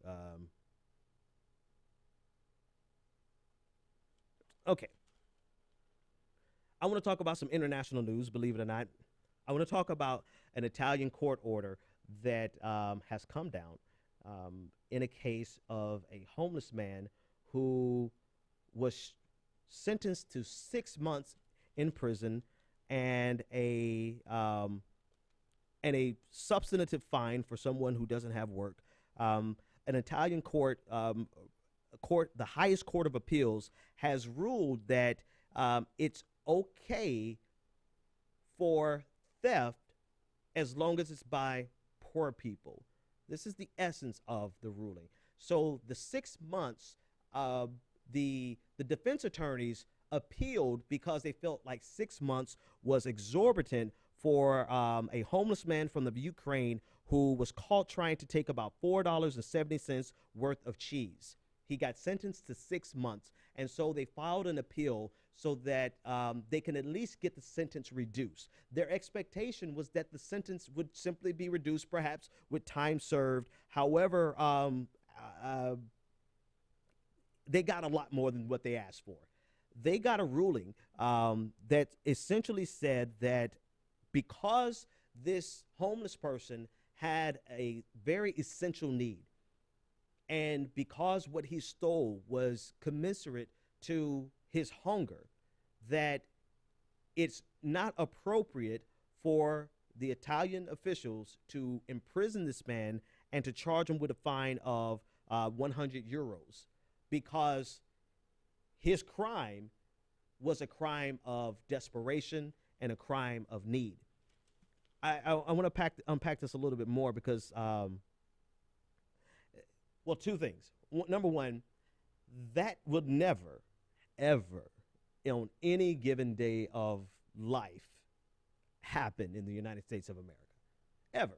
Okay. I want to talk about some international news, believe it or not. I want to talk about an Italian court order that has come down in a case of a homeless man who was sentenced to 6 months in prison and a substantive fine for someone who doesn't have work. An Italian court the highest court of appeals, has ruled that it's okay for theft as long as it's by poor people. This is the essence of the ruling. So the 6 months, the defense attorneys appealed because they felt like 6 months was exorbitant for a homeless man from the Ukraine who was caught trying to take about $4.70 worth of cheese. He got sentenced to 6 months, and so they filed an appeal so that they can at least get the sentence reduced. Their expectation was that the sentence would simply be reduced, perhaps with time served. However, they got a lot more than what they asked for. They got a ruling that essentially said that because this homeless person had a very essential need, and because what he stole was commensurate to his hunger, that it's not appropriate for the Italian officials to imprison this man and to charge him with a fine of 100 euros, because his crime was a crime of desperation and a crime of need. I want to unpack this a little bit more because, well, two things. Number one, that would never, ever, on any given day of life, happen in the United States of America. Ever.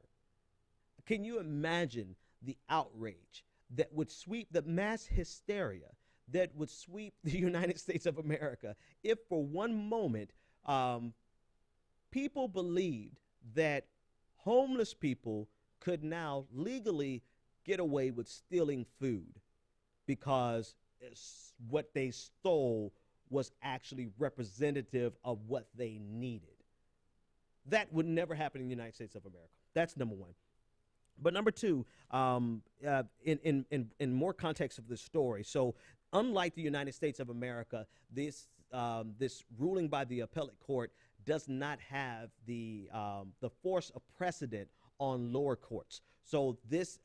Can you imagine the outrage that would sweep, the mass hysteria that would sweep the United States of America if for one moment people believed that homeless people could now legally get away with stealing food because what they stole was actually representative of what they needed? That would never happen in the United States of America. That's number one. But number two, in more context of this story, so unlike the United States of America, this ruling by the appellate court does not have the force of precedent on lower courts. So this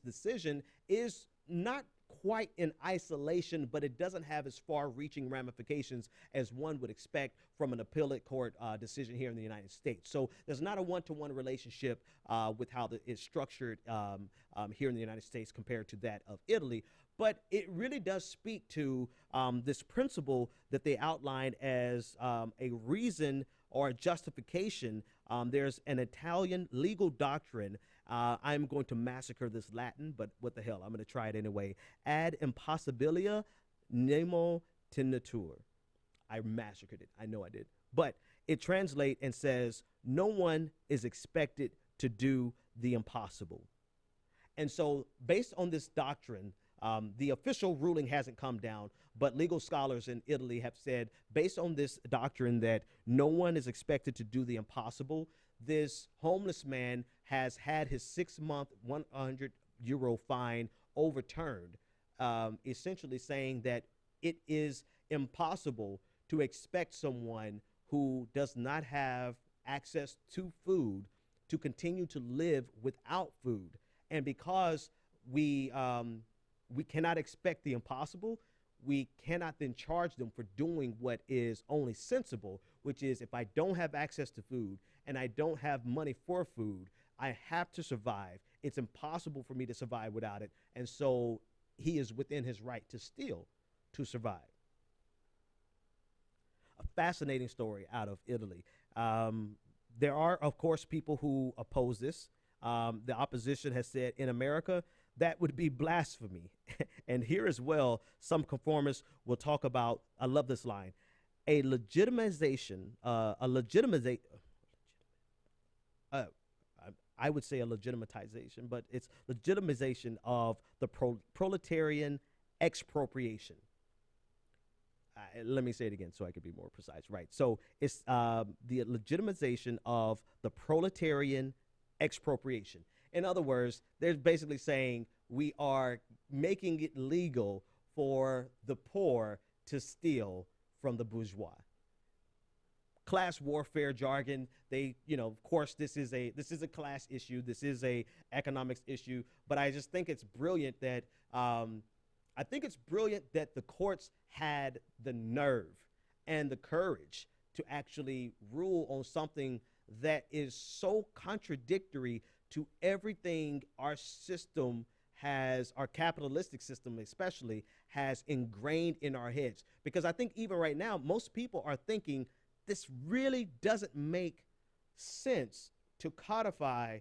decision is not quite in isolation, but it doesn't have as far-reaching ramifications as one would expect from an appellate court decision here in the United States. So there's not a one-to-one relationship with how it's structured here in the United States compared to that of Italy. But it really does speak to this principle that they outlined as a reason or a justification. There's an Italian legal doctrine. I'm going to massacre this Latin, but what the hell, I'm going to try it anyway. Ad impossibilia nemo tenetur. I massacred it. I know I did. But it translates and says, no one is expected to do the impossible. And so based on this doctrine, the official ruling hasn't come down, but legal scholars in Italy have said, based on this doctrine that no one is expected to do the impossible, this homeless man has had his 6-month 100 euro fine overturned, essentially saying that it is impossible to expect someone who does not have access to food to continue to live without food. And because we cannot expect the impossible, we cannot then charge them for doing what is only sensible, which is if I don't have access to food and I don't have money for food, I have to survive. It's impossible for me to survive without it. And so he is within his right to steal to survive. A fascinating story out of Italy. There are, of course, people who oppose this. The opposition has said in America, that would be blasphemy. And here as well, some conformists will talk about, I love this line, I would say a legitimatization, but it's legitimization of the proletarian expropriation. Let me say it again so I could be more precise. Right. So it's the legitimization of the proletarian expropriation. In other words, they're basically saying we are making it legal for the poor to steal from the bourgeois. Class warfare jargon. They, of course, this is a class issue. This is a economics issue. But I just think it's brilliant that I think it's brilliant that the courts had the nerve and the courage to actually rule on something that is so contradictory to everything our system has, our capitalistic system especially, has ingrained in our heads. Because I think even right now, most people are thinking this really doesn't make sense to codify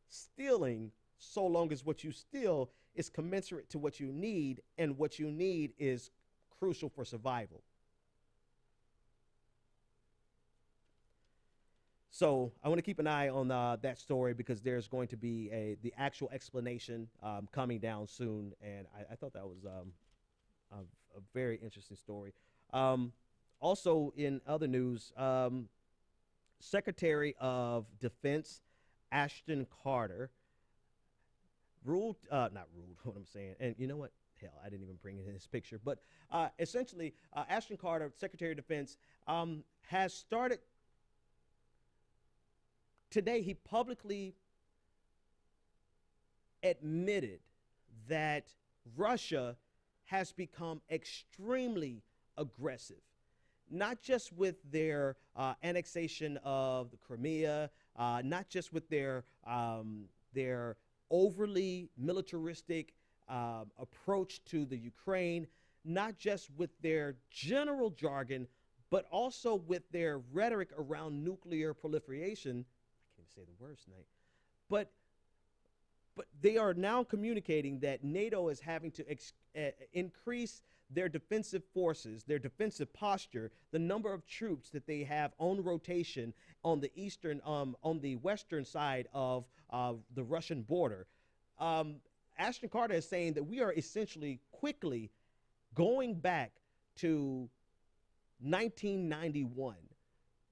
stealing so long as what you steal is commensurate to what you need, and what you need is crucial for survival. So I want to keep an eye on that story, because there's going to be the actual explanation coming down soon, and I thought that was a very interesting story. Also, in other news, Secretary of Defense Ashton Carter not ruled, what I'm saying, and you know what? Hell, I didn't even bring it in this picture, but essentially, Ashton Carter, Secretary of Defense, has started. Today, he publicly admitted that Russia has become extremely aggressive, not just with their annexation of the Crimea, not just with their overly militaristic approach to the Ukraine, not just with their general jargon, but also with their rhetoric around nuclear proliferation. I can't even say the words tonight. But they are now communicating that NATO is having to increase their defensive forces, their defensive posture, the number of troops that they have on rotation on the on the western side of the Russian border. Ashton Carter is saying that we are essentially quickly going back to 1991,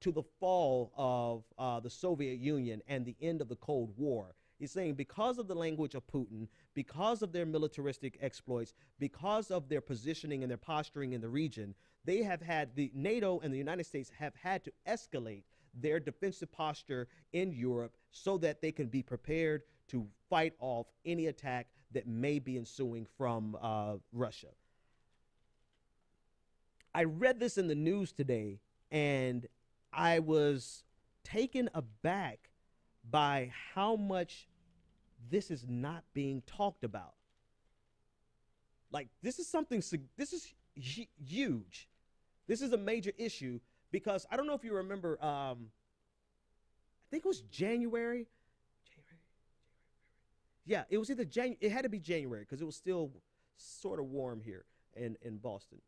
to the fall of the Soviet Union and the end of the Cold War. He's saying because of the language of Putin, because of their militaristic exploits, because of their positioning and their posturing in the region, they have had, the NATO and the United States have had to escalate their defensive posture in Europe so that they can be prepared to fight off any attack that may be ensuing from Russia. I read this in the news today, and I was taken aback by how much this is not being talked about. Like, this is something, this is huge. This is a major issue, because I don't know if you remember, I think it was January. Yeah, it was either January, it had to be January, because it was still sort of warm here in Boston.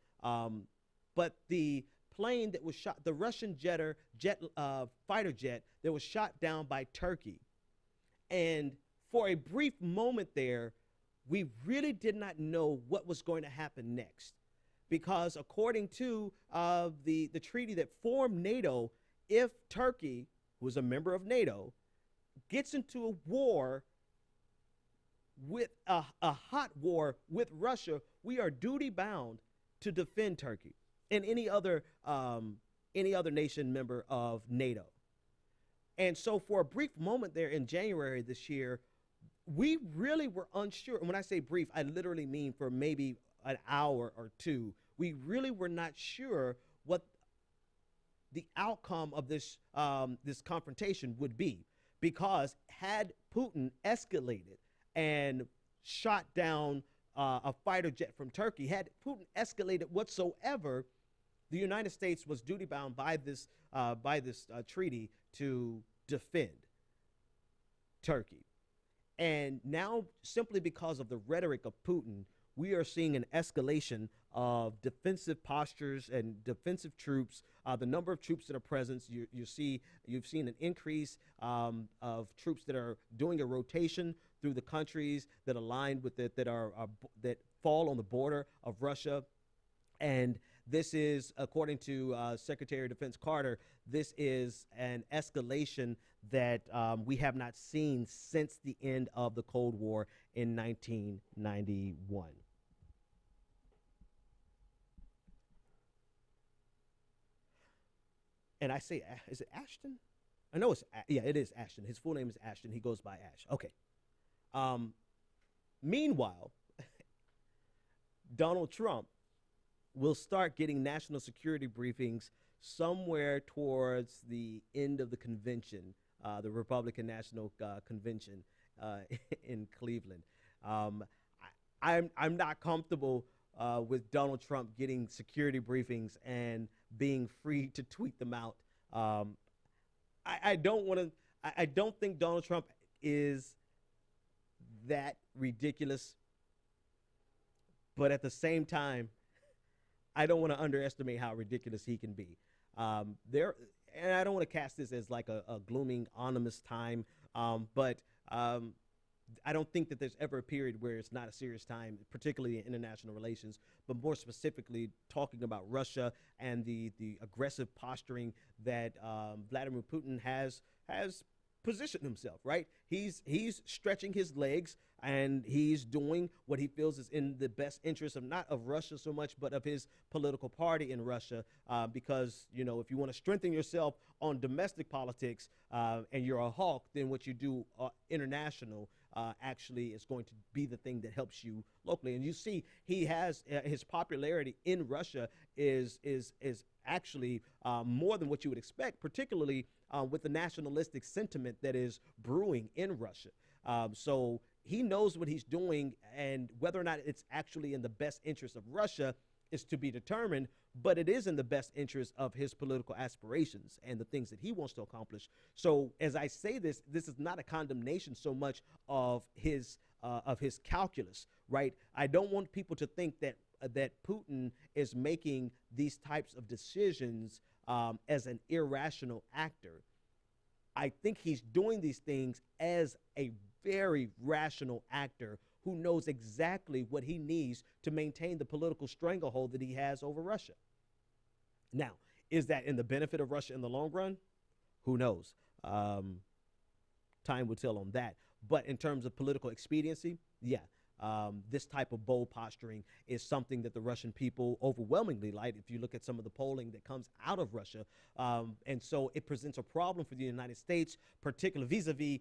But the plane that was shot, the Russian fighter jet that was shot down by Turkey. And for a brief moment there, we really did not know what was going to happen next. Because according to the treaty that formed NATO, if Turkey, who is a member of NATO, gets into a war, with a hot war with Russia, we are duty bound to defend Turkey and any other nation member of NATO. And so for a brief moment there in January this year, we really were unsure. And when I say brief, I literally mean for maybe an hour or two. We really were not sure what the outcome of this confrontation would be, because had Putin escalated and shot down a fighter jet from Turkey, had Putin escalated whatsoever, the United States was duty bound by this treaty to defend Turkey. And now, simply because of the rhetoric of Putin, we are seeing an escalation of defensive postures and defensive troops. The number of troops that are present, you've seen an increase of troops that are doing a rotation through the countries that align with it, that fall on the border of Russia. And this is, according to Secretary of Defense Carter, this is an escalation that we have not seen since the end of the Cold War in 1991. And I say, is it Ashton? I know it is Ashton. His full name is Ashton. He goes by Ash. Okay. Meanwhile, Donald Trump will start getting national security briefings somewhere towards the end of the convention, the Republican National Convention in Cleveland. I'm not comfortable with Donald Trump getting security briefings and being free to tweet them out. I don't think Donald Trump is that ridiculous, but at the same time, I don't want to underestimate how ridiculous he can be. And I don't want to cast this as like a glooming, ominous time, but I don't think that there's ever a period where it's not a serious time, particularly in international relations, but more specifically talking about Russia and the aggressive posturing that Vladimir Putin has positioned himself, right? He's stretching his legs, and he's doing what he feels is in the best interest of not of Russia so much, but of his political party in Russia, because, you know, if you want to strengthen yourself on domestic politics and you're a hawk, then what you do international actually is going to be the thing that helps you locally. And you see he has his popularity in Russia is actually more than what you would expect, particularly with the nationalistic sentiment that is brewing in Russia. So he knows what he's doing, and whether or not it's actually in the best interest of Russia is to be determined, but it is in the best interest of his political aspirations and the things that he wants to accomplish. So as I say this is not a condemnation so much of his calculus, right? I don't want people to think that Putin is making these types of decisions as an irrational actor. I think he's doing these things as a very rational actor who knows exactly what he needs to maintain the political stranglehold that he has over Russia. Now, is that in the benefit of Russia in the long run? Who knows? Time will tell on that. But in terms of political expediency, yeah, this type of bold posturing is something that the Russian people overwhelmingly like. If you look at some of the polling that comes out of Russia, and so it presents a problem for the United States, particularly vis-a-vis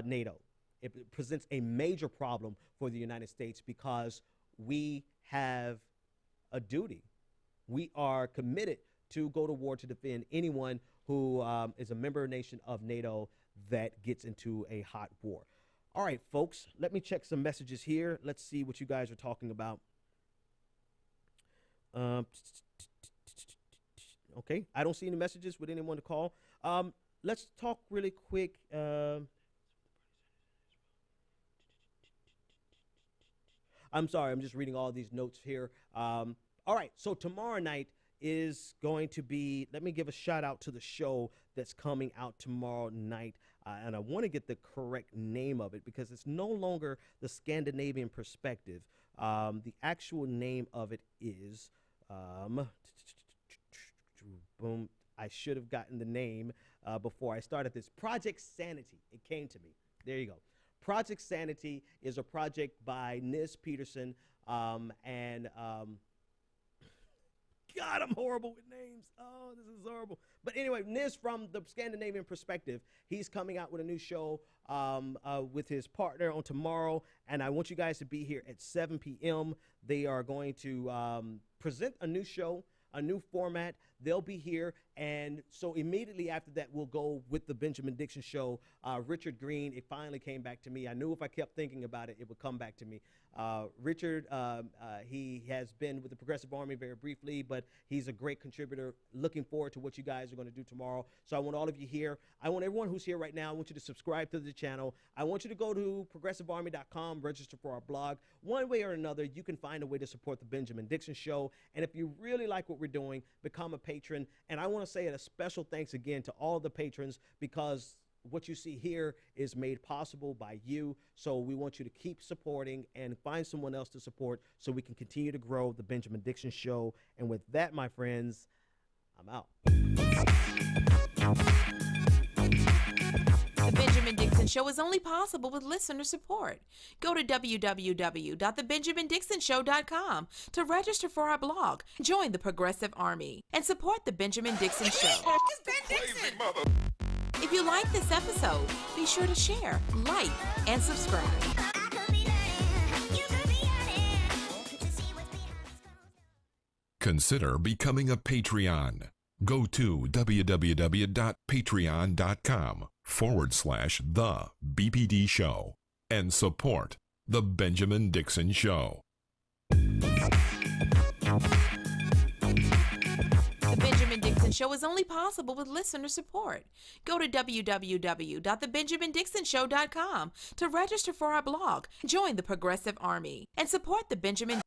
NATO. It presents a major problem for the United States because we have a duty. We are committed to go to war to defend anyone who is a member nation of NATO that gets into a hot war. All right, folks, let me check some messages here. Let's see what you guys are talking about. Okay, I don't see any messages with anyone to call. Let's talk really quick. I'm sorry, I'm just reading all these notes here. All right, so tomorrow night is going to be, let me give a shout out to the show that's coming out tomorrow night. And I want to get the correct name of it because it's no longer the Scandinavian Perspective. The actual name of it is, boom, I should have gotten the name before I started this. Project Sanity. It came to me. There you go. Project Sanity is a project by Nis Peterson, and God, I'm horrible with names. Oh, this is horrible. But anyway, Nis from the Scandinavian Perspective, he's coming out with a new show with his partner on tomorrow, and I want you guys to be here at 7 p.m. They are going to present a new show, a new format. They'll be here, and so immediately after that, we'll go with the Benjamin Dixon Show. Richard Green, it finally came back to me. I knew if I kept thinking about it, it would come back to me. Richard, he has been with the Progressive Army very briefly, but he's a great contributor. Looking forward to what you guys are going to do tomorrow. So I want all of you here. I want everyone who's here right now, I want you to subscribe to the channel. I want you to go to progressivearmy.com, register for our blog. One way or another, you can find a way to support the Benjamin Dixon Show. And if you really like what we're doing, become a patron. And I want to say a special thanks again to all the patrons, because what you see here is made possible by you. So we want you to keep supporting and find someone else to support so we can continue to grow the Benjamin Dixon Show. And with that, my friends, I'm out. The Benjamin Dixon Show is only possible with listener support. Go to www.thebenjamindixonshow.com to register for our blog, join the Progressive Army, and support the Benjamin Dixon Show. It's Ben Dixon! If you like this episode, be sure to share, like, and subscribe. I could be lying, you could be honest, to see what's behind. Consider becoming a Patreon. Go to www.patreon.com/The BPD Show and support The Benjamin Dixon Show. The Benjamin Dixon Show is only possible with listener support. Go to www.thebenjamindixonshow.com to register for our blog, join the Progressive Army, and support The Benjamin